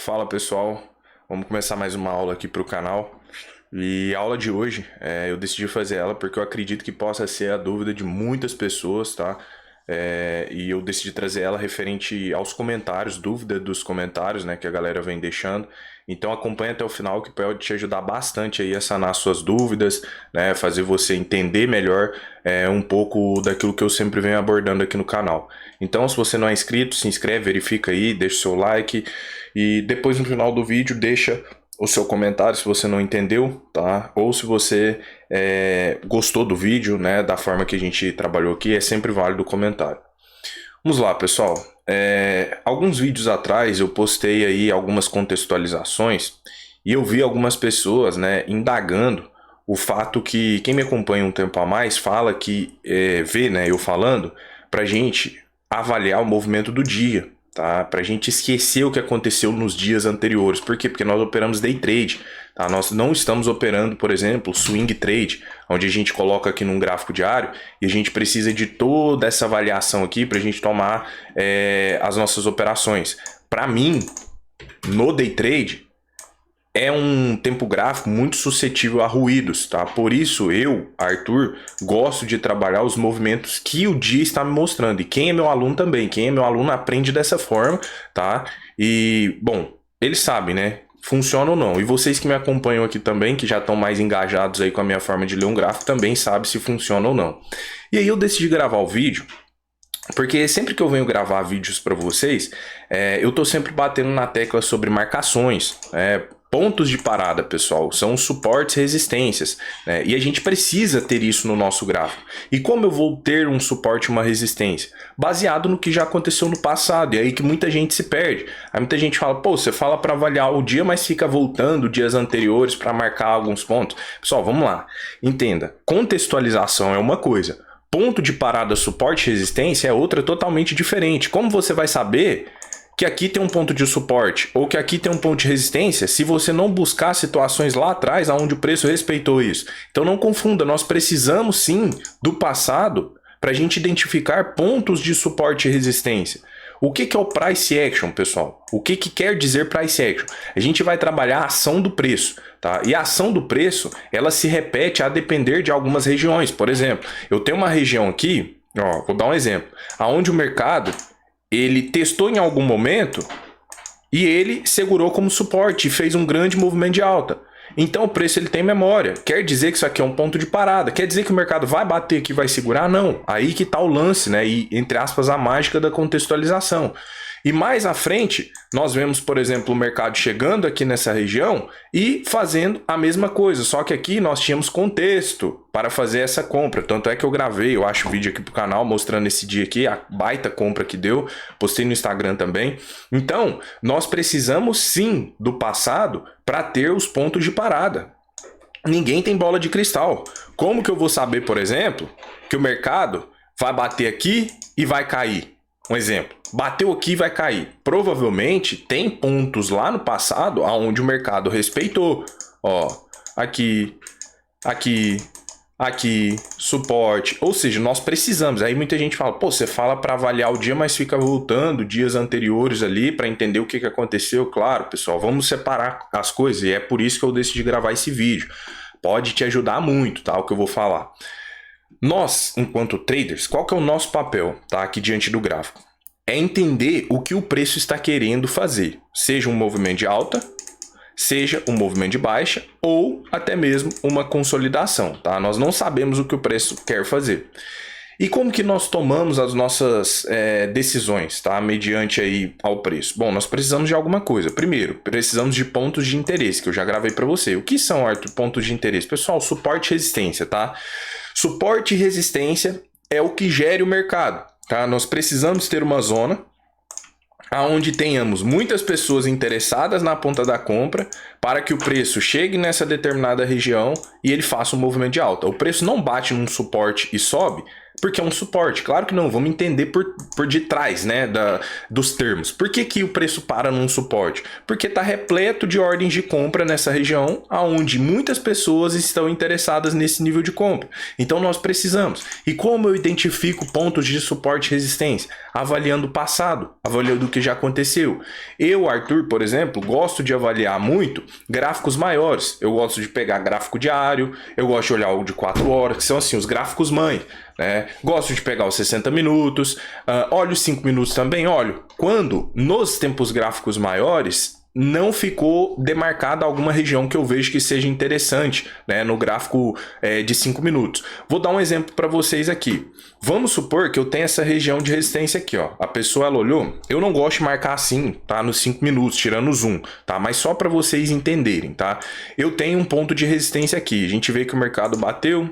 Fala pessoal, vamos começar mais uma aula aqui para o canal. E a aula de hoje, eu decidi fazer ela porque eu acredito que possa ser a dúvida de muitas pessoas, tá? E eu decidi trazer ela referente aos comentários, dúvida dos comentários, né, que a galera vem deixando. Então acompanha até o final que pode te ajudar bastante aí a sanar suas dúvidas, né, fazer você entender melhor um pouco daquilo que eu sempre venho abordando aqui no canal. Então se você não é inscrito, se inscreve, verifica aí, deixa o seu like e depois no final do vídeo deixa o seu comentário se você não entendeu, tá? Ou se você gostou do vídeo, né, da forma que a gente trabalhou aqui, é sempre válido o comentário. Vamos lá, pessoal. Alguns vídeos atrás eu postei aí algumas contextualizações e eu vi algumas pessoas, né, indagando o fato que quem me acompanha um tempo a mais fala que vê, né, eu falando pra gente avaliar o movimento do dia, tá? Pra gente esquecer o que aconteceu nos dias anteriores. Por quê? Porque nós operamos day trade, tá? Nós não estamos operando, por exemplo, swing trade, onde a gente coloca aqui num gráfico diário e a gente precisa de toda essa avaliação aqui pra gente tomar as nossas operações. Pra mim, no day trade, é um tempo gráfico muito suscetível a ruídos, tá? Por isso eu, Arthur, gosto de trabalhar os movimentos que o dia está me mostrando. E quem é meu aluno também, quem é meu aluno aprende dessa forma, tá? E, bom, eles sabem, né? Funciona ou não. E vocês que me acompanham aqui também, que já estão mais engajados aí com a minha forma de ler um gráfico, também sabem se funciona ou não. E aí eu decidi gravar o vídeo, porque sempre que eu venho gravar vídeos para vocês, eu tô sempre batendo na tecla sobre marcações, pontos de parada, pessoal, são suportes e resistências, né? E a gente precisa ter isso no nosso gráfico. E como eu vou ter um suporte e uma resistência? Baseado no que já aconteceu no passado, e aí que muita gente se perde. Aí muita gente fala, pô, você fala para avaliar o dia, mas fica voltando dias anteriores para marcar alguns pontos. Pessoal, vamos lá, entenda, contextualização é uma coisa, ponto de parada, suporte e resistência é outra totalmente diferente. Como você vai saber que aqui tem um ponto de suporte ou que aqui tem um ponto de resistência se você não buscar situações lá atrás onde o preço respeitou isso? Então não confunda, nós precisamos sim do passado para a gente identificar pontos de suporte e resistência. O que é o price action, pessoal? O que quer dizer price action? A gente vai trabalhar a ação do preço, tá? E a ação do preço, ela se repete a depender de algumas regiões. Por exemplo, eu tenho uma região aqui, ó, vou dar um exemplo, aonde o mercado ele testou em algum momento e ele segurou como suporte e fez um grande movimento de alta. Então o preço ele tem memória. Quer dizer que isso aqui é um ponto de parada. Quer dizer que o mercado vai bater aqui e vai segurar? Não. Aí que está o lance, né? E, entre aspas, a mágica da contextualização. E mais à frente, nós vemos, por exemplo, o mercado chegando aqui nessa região e fazendo a mesma coisa. Só que aqui nós tínhamos contexto para fazer essa compra. Tanto é que eu gravei, eu acho, um vídeo aqui pro canal mostrando esse dia aqui, a baita compra que deu. Postei no Instagram também. Então, nós precisamos sim do passado para ter os pontos de parada. Ninguém tem bola de cristal. Como que eu vou saber, por exemplo, que o mercado vai bater aqui e vai cair? Um exemplo, bateu aqui e vai cair. Provavelmente tem pontos lá no passado onde o mercado respeitou. Ó, aqui, aqui, aqui, suporte. Ou seja, nós precisamos. Aí muita gente fala, pô, você fala para avaliar o dia, mas fica voltando dias anteriores ali para entender o que aconteceu. Claro, pessoal, vamos separar as coisas. E é por isso que eu decidi gravar esse vídeo. Pode te ajudar muito, tá? O que eu vou falar. Nós, enquanto traders, qual que é o nosso papel, tá, aqui diante do gráfico? É entender o que o preço está querendo fazer, seja um movimento de alta, seja um movimento de baixa ou até mesmo uma consolidação, tá? Nós não sabemos o que o preço quer fazer. E como que nós tomamos as nossas decisões, tá? Mediante aí ao preço? Bom, nós precisamos de alguma coisa. Primeiro, precisamos de pontos de interesse, que eu já gravei para você. O que são, Arthur, pontos de interesse? Pessoal, suporte e resistência, tá? Suporte e resistência é o que gere o mercado, tá? Nós precisamos ter uma zona onde tenhamos muitas pessoas interessadas na ponta da compra para que o preço chegue nessa determinada região e ele faça um movimento de alta. O preço não bate num suporte e sobe Porque é um suporte. Claro que não, vamos entender por detrás, né, dos termos. Por que que o preço para num suporte? Porque está repleto de ordens de compra nessa região, onde muitas pessoas estão interessadas nesse nível de compra. Então nós precisamos. E como eu identifico pontos de suporte e resistência? Avaliando o passado, avaliando o que já aconteceu. Eu, Arthur, por exemplo, gosto de avaliar muito gráficos maiores. Eu gosto de pegar gráfico diário, eu gosto de olhar o de 4 horas, que são assim, os gráficos mãe. Gosto de pegar os 60 minutos, olho os 5 minutos também, olho. Quando nos tempos gráficos maiores não ficou demarcada alguma região que eu vejo que seja interessante, né, no gráfico de 5 minutos. Vou dar um exemplo para vocês aqui. Vamos supor que eu tenho essa região de resistência aqui, ó. A pessoa ela olhou, eu não gosto de marcar assim, tá, nos 5 minutos, tirando o zoom, tá? Mas só para vocês entenderem, tá? Eu tenho um ponto de resistência aqui. A gente vê que o mercado bateu,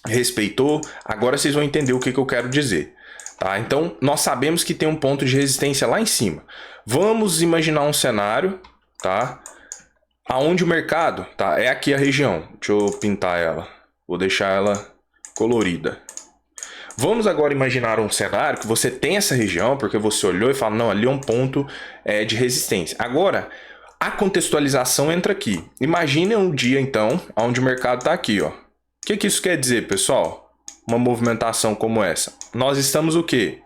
respeitou, agora vocês vão entender o que eu quero dizer, tá? Então, nós sabemos que tem um ponto de resistência lá em cima. Vamos imaginar um cenário, tá? Aonde o mercado, tá? É aqui a região. Deixa eu pintar ela. Vou deixar ela colorida. Vamos agora imaginar um cenário que você tem essa região, porque você olhou e fala, não, ali é um ponto de resistência. Agora, a contextualização entra aqui. Imagine um dia, então, onde o mercado está aqui, ó. O que isso quer dizer, pessoal? Uma movimentação como essa. Nós estamos o quê?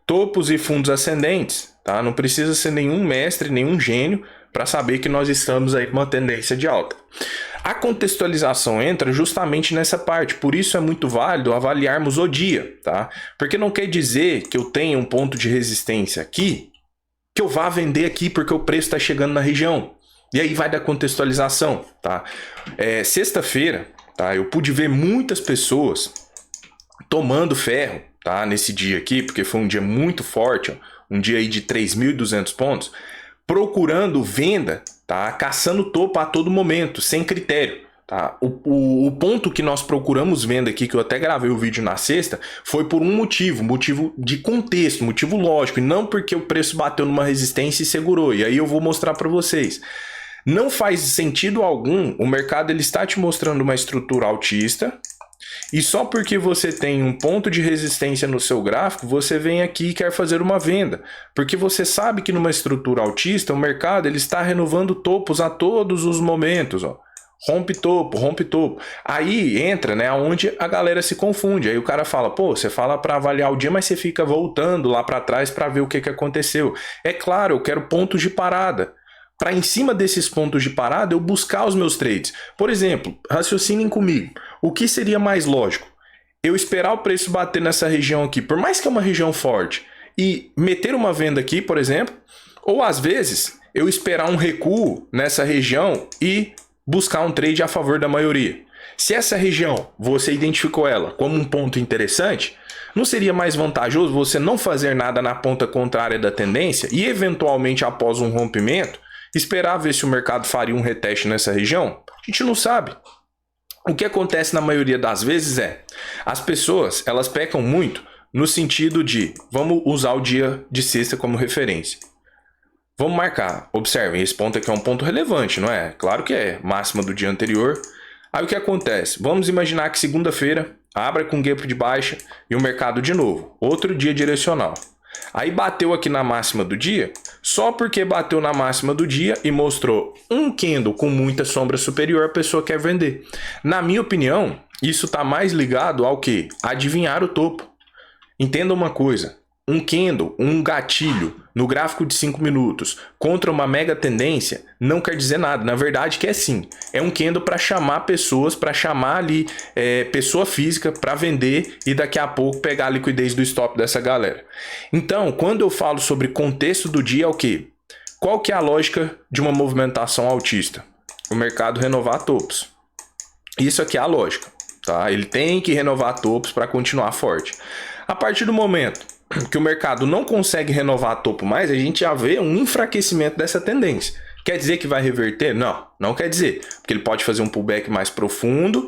Topos e fundos ascendentes, tá? Não precisa ser nenhum mestre, nenhum gênio para saber que nós estamos aí com uma tendência de alta. A contextualização entra justamente nessa parte, por isso é muito válido avaliarmos o dia, tá? Porque não quer dizer que eu tenha um ponto de resistência aqui, que eu vá vender aqui porque o preço está chegando na região. E aí vai da contextualização, tá? Sexta-feira, tá? Eu pude ver muitas pessoas tomando ferro, tá? Nesse dia aqui, porque foi um dia muito forte, ó, um dia aí de 3.200 pontos, procurando venda, tá? Caçando topo a todo momento, sem critério, tá? O ponto que nós procuramos venda aqui, que eu até gravei o vídeo na sexta, foi por um motivo de contexto, motivo lógico, e não porque o preço bateu numa resistência e segurou. E aí eu vou mostrar para vocês. Não faz sentido algum, o mercado ele está te mostrando uma estrutura altista, e só porque você tem um ponto de resistência no seu gráfico, você vem aqui e quer fazer uma venda. Porque você sabe que numa estrutura altista, o mercado ele está renovando topos a todos os momentos, ó. Rompe topo, rompe topo. Aí entra, né, onde a galera se confunde. Aí o cara fala, pô, você fala para avaliar o dia, mas você fica voltando lá para trás para ver o que aconteceu. É claro, eu quero pontos de parada. Para em cima desses pontos de parada eu buscar os meus trades. Por exemplo, raciocinem comigo. O que seria mais lógico? Eu esperar o preço bater nessa região aqui, por mais que é uma região forte, e meter uma venda aqui, por exemplo, ou às vezes eu esperar um recuo nessa região e buscar um trade a favor da maioria. Se essa região, você identificou ela como um ponto interessante, não seria mais vantajoso você não fazer nada na ponta contrária da tendência e eventualmente após um rompimento, esperar ver se o mercado faria um reteste nessa região? A gente não sabe. O que acontece na maioria das vezes é, as pessoas, elas pecam muito no sentido de, vamos usar o dia de sexta como referência. Vamos marcar, observem, esse ponto aqui é um ponto relevante, não é? Claro que é, máxima do dia anterior. Aí o que acontece? Vamos imaginar que segunda-feira, abra com gap de baixa e o mercado de novo, outro dia direcional. Aí bateu aqui na máxima do dia, só porque bateu na máxima do dia e mostrou um candle com muita sombra superior, a pessoa quer vender. Na minha opinião, isso está mais ligado ao que? Adivinhar o topo. Entenda uma coisa, um candle, um gatilho no gráfico de 5 minutos contra uma mega tendência não quer dizer nada. Na verdade que é sim, é um candle para chamar pessoas, para chamar ali pessoa física para vender e daqui a pouco pegar a liquidez do stop dessa galera. Então, quando eu falo sobre contexto do dia é o quê? Qual que é a lógica de uma movimentação altista? O mercado renovar topos. Isso aqui é a lógica, tá? Ele tem que renovar topos para continuar forte. A partir do momento que o mercado não consegue renovar topo mais, a gente já vê um enfraquecimento dessa tendência. Quer dizer que vai reverter? Não, não quer dizer. Porque ele pode fazer um pullback mais profundo,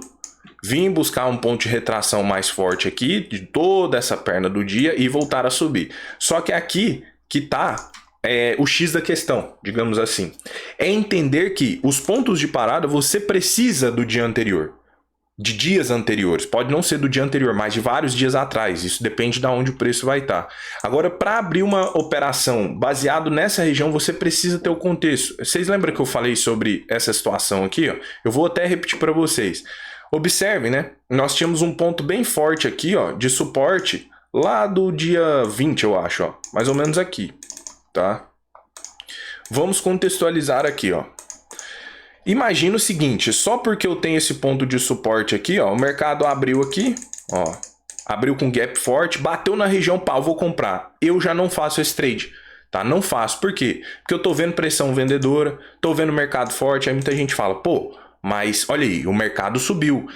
vir buscar um ponto de retração mais forte aqui, de toda essa perna do dia e voltar a subir. Só que aqui que está o X da questão, digamos assim. É entender que os pontos de parada você precisa do dia anterior. de dias anteriores. Pode não ser do dia anterior, mas de vários dias atrás. Isso depende de onde o preço vai estar. Agora, para abrir uma operação baseado nessa região, você precisa ter o contexto. Vocês lembram que eu falei sobre essa situação aqui? Ó? Eu vou até repetir para vocês. Observem, né? Nós tínhamos um ponto bem forte aqui, ó, de suporte lá do dia 20, eu acho, ó, mais ou menos aqui, tá? Vamos contextualizar aqui, ó. Imagina o seguinte, só porque eu tenho esse ponto de suporte aqui, ó, o mercado abriu aqui, ó, abriu com gap forte, bateu na região, pau, vou comprar. Eu já não faço esse trade, tá? Não faço. Por quê? Porque eu tô vendo pressão vendedora, tô vendo mercado forte, aí muita gente fala, pô, mas olha aí, o mercado subiu.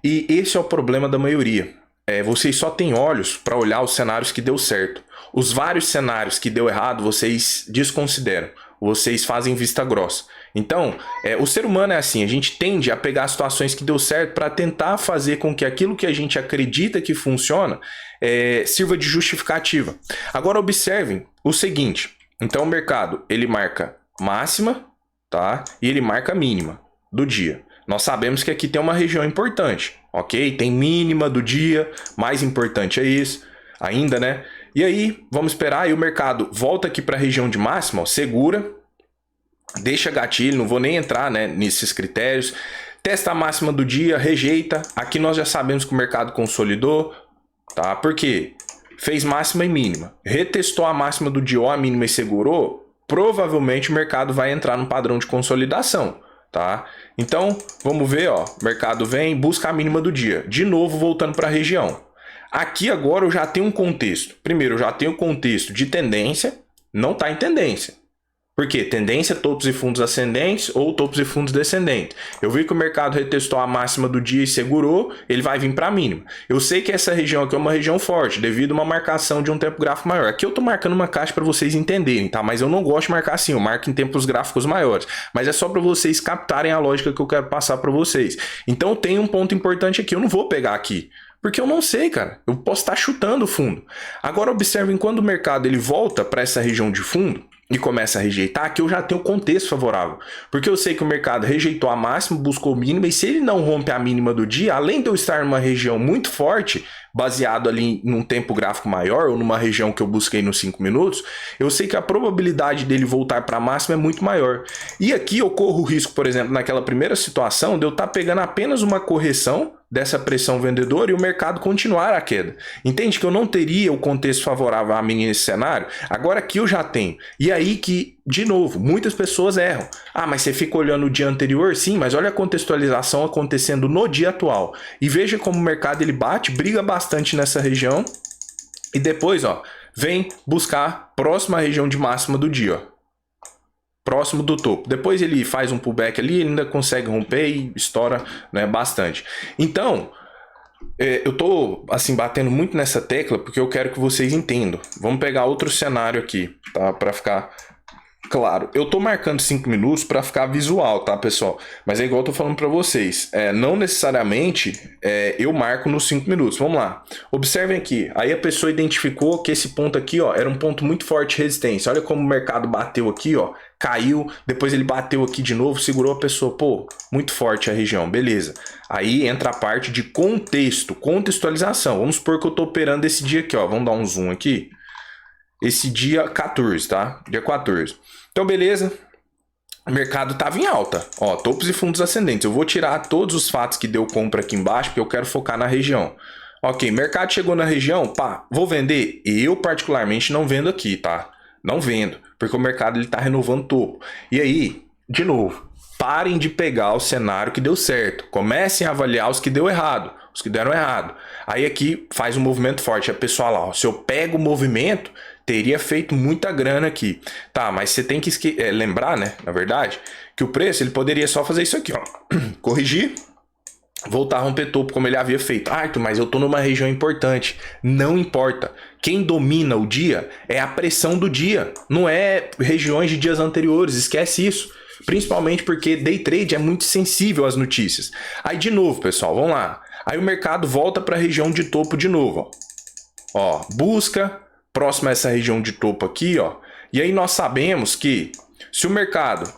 E esse é o problema da maioria. Vocês só têm olhos para olhar os cenários que deu certo. Os vários cenários que deu errado, vocês desconsideram. Vocês fazem vista grossa. Então, o ser humano é assim, a gente tende a pegar situações que deu certo para tentar fazer com que aquilo que a gente acredita que funciona sirva de justificativa. Agora observem o seguinte, então o mercado ele marca máxima, tá? E ele marca mínima do dia. Nós sabemos que aqui tem uma região importante, ok? Tem mínima do dia, mais importante é isso, ainda, né? E aí, vamos esperar, aí o mercado volta aqui para a região de máxima, ó, segura, deixa gatilho, não vou nem entrar, né, nesses critérios, testa a máxima do dia, rejeita, aqui nós já sabemos que o mercado consolidou, tá? Por quê? Fez máxima e mínima, retestou a máxima do dia ou a mínima e segurou, provavelmente o mercado vai entrar num padrão de consolidação, tá? Então, vamos ver, ó, o mercado vem, busca a mínima do dia, de novo voltando para a região. Aqui agora eu já tenho um contexto. Primeiro, eu já tenho o contexto de tendência, não está em tendência. Por quê? Tendência, topos e fundos ascendentes ou topos e fundos descendentes. Eu vi que o mercado retestou a máxima do dia e segurou, ele vai vir para a mínima. Eu sei que essa região aqui é uma região forte, devido a uma marcação de um tempo gráfico maior. Aqui eu estou marcando uma caixa para vocês entenderem, tá? Mas eu não gosto de marcar assim, eu marco em tempos gráficos maiores. Mas é só para vocês captarem a lógica que eu quero passar para vocês. Então tem um ponto importante aqui, eu não vou pegar aqui. Porque eu não sei, cara. Eu posso estar chutando o fundo. Agora observem, quando o mercado ele volta para essa região de fundo e começa a rejeitar, aqui eu já tenho o contexto favorável. Porque eu sei que o mercado rejeitou a máxima, buscou a mínima, e se ele não rompe a mínima do dia, além de eu estar numa região muito forte, baseado ali num tempo gráfico maior, ou numa região que eu busquei nos 5 minutos, eu sei que a probabilidade dele voltar para a máxima é muito maior. E aqui eu corro o risco, por exemplo, naquela primeira situação, de eu estar pegando apenas uma correção dessa pressão vendedora e o mercado continuar a queda. Entende que eu não teria o contexto favorável a mim nesse cenário? Agora aqui eu já tenho. E aí que, de novo, muitas pessoas erram. Ah, mas você fica olhando o dia anterior? Sim, mas olha a contextualização acontecendo no dia atual. E veja como o mercado ele bate, briga bastante nessa região e depois, ó, vem buscar próxima região de máxima do dia, ó. Próximo do topo. Depois ele faz um pullback ali, ele ainda consegue romper e estoura, né, bastante. Então, eu tô assim batendo muito nessa tecla porque eu quero que vocês entendam. Vamos pegar outro cenário aqui, tá? Para ficar claro. Eu tô marcando 5 minutos para ficar visual, tá, pessoal? Mas é igual eu tô falando para vocês. Não necessariamente eu marco nos 5 minutos. Vamos lá. Observem aqui. Aí a pessoa identificou que esse ponto aqui, ó, era um ponto muito forte de resistência. Olha como o mercado bateu aqui, ó. Caiu, depois ele bateu aqui de novo, segurou a pessoa, pô, muito forte a região, beleza. Aí entra a parte de contexto, contextualização. Vamos supor que eu tô operando esse dia aqui, ó, vamos dar um zoom aqui. Esse dia 14, tá? Dia 14. Então, beleza. O mercado tava em alta, ó, topos e fundos ascendentes. Eu vou tirar todos os fatos que deu compra aqui embaixo, porque eu quero focar na região. Ok, mercado chegou na região, pá, vou vender? Eu particularmente não vendo aqui, tá? Não vendo, porque o mercado ele tá renovando topo. E aí, de novo, parem de pegar o cenário que deu certo. Comecem a avaliar os que deu errado, os que deram errado. Aí aqui faz um movimento forte. A pessoa lá, ó, se eu pego o movimento, teria feito muita grana aqui. Tá, mas você tem que lembrar, né, na verdade, que o preço ele poderia só fazer isso aqui, ó. Corrigir, voltar a romper topo como ele havia feito. Arthur, mas eu tô numa região importante. Não importa. Quem domina o dia é a pressão do dia. Não é regiões de dias anteriores. Esquece isso. Principalmente porque day trade é muito sensível às notícias. Aí de novo, pessoal, vamos lá. Aí o mercado volta para a região de topo de novo. Ó, busca próximo a essa região de topo aqui, ó. E aí nós sabemos que se o mercado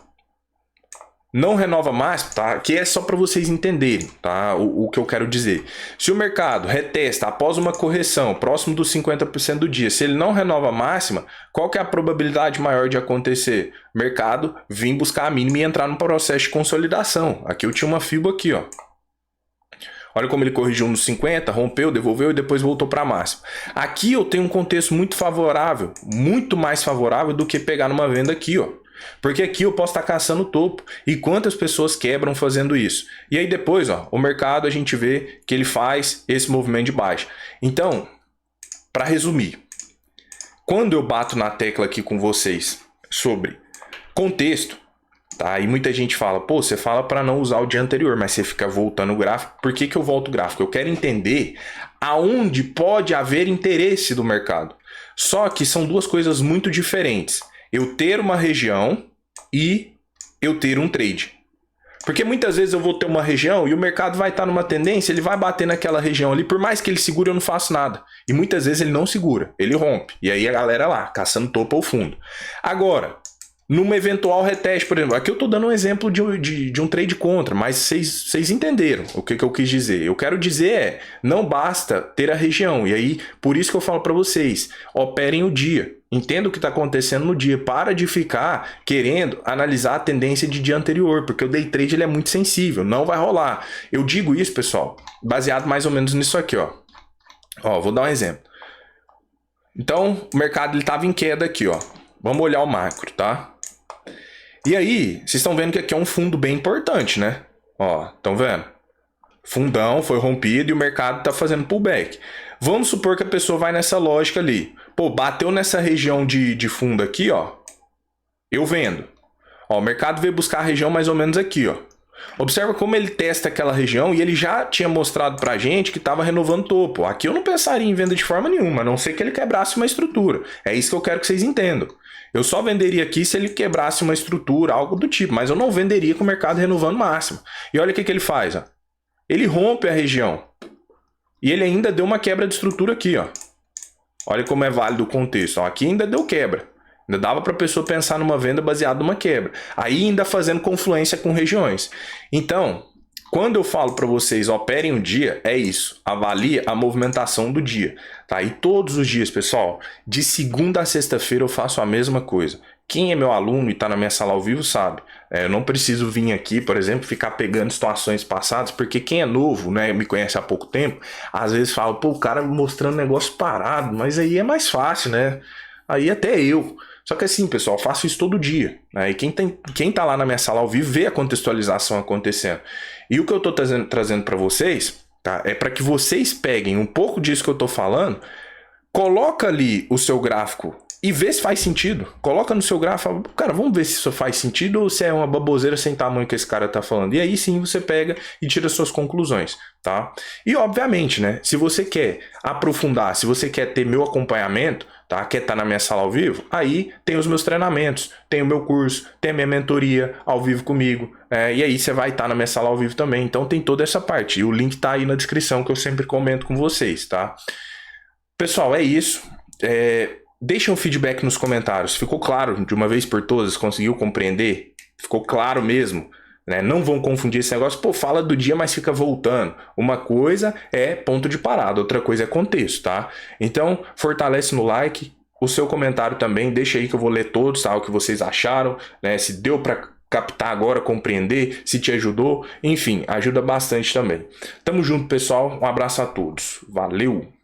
não renova mais, tá? Que é só para vocês entenderem, tá? O que eu quero dizer. Se o mercado retesta após uma correção próximo dos 50% do dia, se ele não renova a máxima, qual que é a probabilidade maior de acontecer? O mercado vir buscar a mínima e entrar no processo de consolidação. Aqui eu tinha uma FIBO aqui, ó. Olha como ele corrigiu nos 50, rompeu, devolveu e depois voltou para a máxima. Aqui eu tenho um contexto muito favorável, muito mais favorável do que pegar numa venda aqui, ó. Porque aqui eu posso estar caçando o topo. E quantas pessoas quebram fazendo isso? E aí depois, ó, o mercado a gente vê que ele faz esse movimento de baixa. Então, para resumir, quando eu bato na tecla aqui com vocês sobre contexto, tá? E muita gente fala, pô, você fala para não usar o dia anterior, mas você fica voltando o gráfico. Por que que eu volto o gráfico? Eu quero entender aonde pode haver interesse do mercado. Só que são duas coisas muito diferentes. Eu ter uma região e eu ter um trade. Porque muitas vezes eu vou ter uma região e o mercado vai estar numa tendência, ele vai bater naquela região ali, por mais que ele segure eu não faço nada. E muitas vezes ele não segura, ele rompe. E aí a galera lá, caçando topo ao fundo. Agora, numa eventual reteste, por exemplo, aqui eu estou dando um exemplo de um trade contra, mas vocês entenderam o que eu quis dizer. Eu quero dizer não basta ter a região, e aí por isso que eu falo para vocês, operem o dia, entenda o que está acontecendo no dia, para de ficar querendo analisar a tendência de dia anterior, porque o day trade ele é muito sensível, não vai rolar. Eu digo isso, pessoal, baseado mais ou menos nisso aqui, ó. Ó, vou dar um exemplo. Então, o mercado estava em queda aqui, ó. Vamos olhar o macro, tá? E aí, vocês estão vendo que aqui é um fundo bem importante, né? Ó, estão vendo? Fundão foi rompido e o mercado está fazendo pullback. Vamos supor que a pessoa vai nessa lógica ali. Pô, bateu nessa região de fundo aqui, ó. Eu vendo. Ó, o mercado veio buscar a região mais ou menos aqui, ó. Observa como ele testa aquela região e ele já tinha mostrado pra gente que estava renovando topo. Aqui eu não pensaria em venda de forma nenhuma, a não ser que ele quebrasse uma estrutura. É isso que eu quero que vocês entendam. Eu só venderia aqui se ele quebrasse uma estrutura, algo do tipo, mas eu não venderia com o mercado renovando máximo. E olha o que ele faz, ó. Ele rompe a região. E ele ainda deu uma quebra de estrutura aqui, ó. Olha como é válido o contexto. Ó. Aqui ainda deu quebra. Ainda dava para a pessoa pensar numa venda baseada numa quebra. Aí ainda fazendo confluência com regiões. Então, quando eu falo para vocês operem o dia, é isso. Avalie a movimentação do dia. Tá? E todos os dias, pessoal, de segunda a sexta-feira eu faço a mesma coisa. Quem é meu aluno e está na minha sala ao vivo sabe. Eu não preciso vir aqui, por exemplo, ficar pegando situações passadas, porque quem é novo, né, me conhece há pouco tempo, às vezes fala, pô, o cara mostrando negócio parado, mas aí é mais fácil, né? Aí até eu. Só que assim, pessoal, eu faço isso todo dia. Né? E quem tá lá na minha sala ao vivo vê a contextualização acontecendo. E o que eu tô trazendo para vocês, tá, é para que vocês peguem um pouco disso que eu tô falando, coloca ali o seu gráfico e vê se faz sentido. Coloca no seu gráfico, cara, vamos ver se isso faz sentido ou se é uma baboseira sem tamanho que esse cara tá falando. E aí sim você pega e tira suas conclusões, tá? E obviamente, né, se você quer aprofundar, se você quer ter meu acompanhamento, tá? Quer estar na minha sala ao vivo? Aí tem os meus treinamentos, tem o meu curso, tem a minha mentoria ao vivo comigo, e aí você vai estar na minha sala ao vivo também. Então tem toda essa parte. E o link tá aí na descrição que eu sempre comento com vocês, tá? Pessoal, é isso. Deixem um feedback nos comentários. Ficou claro de uma vez por todas? Conseguiu compreender? Ficou claro mesmo? Né? Não vão confundir esse negócio. Pô, fala do dia, mas fica voltando. Uma coisa é ponto de parada, outra coisa é contexto, tá? Então, fortalece no like. O seu comentário também, deixa aí que eu vou ler todos, tá? O que vocês acharam, né? Se deu para captar agora, compreender, se te ajudou. Enfim, ajuda bastante também. Tamo junto, pessoal. Um abraço a todos. Valeu!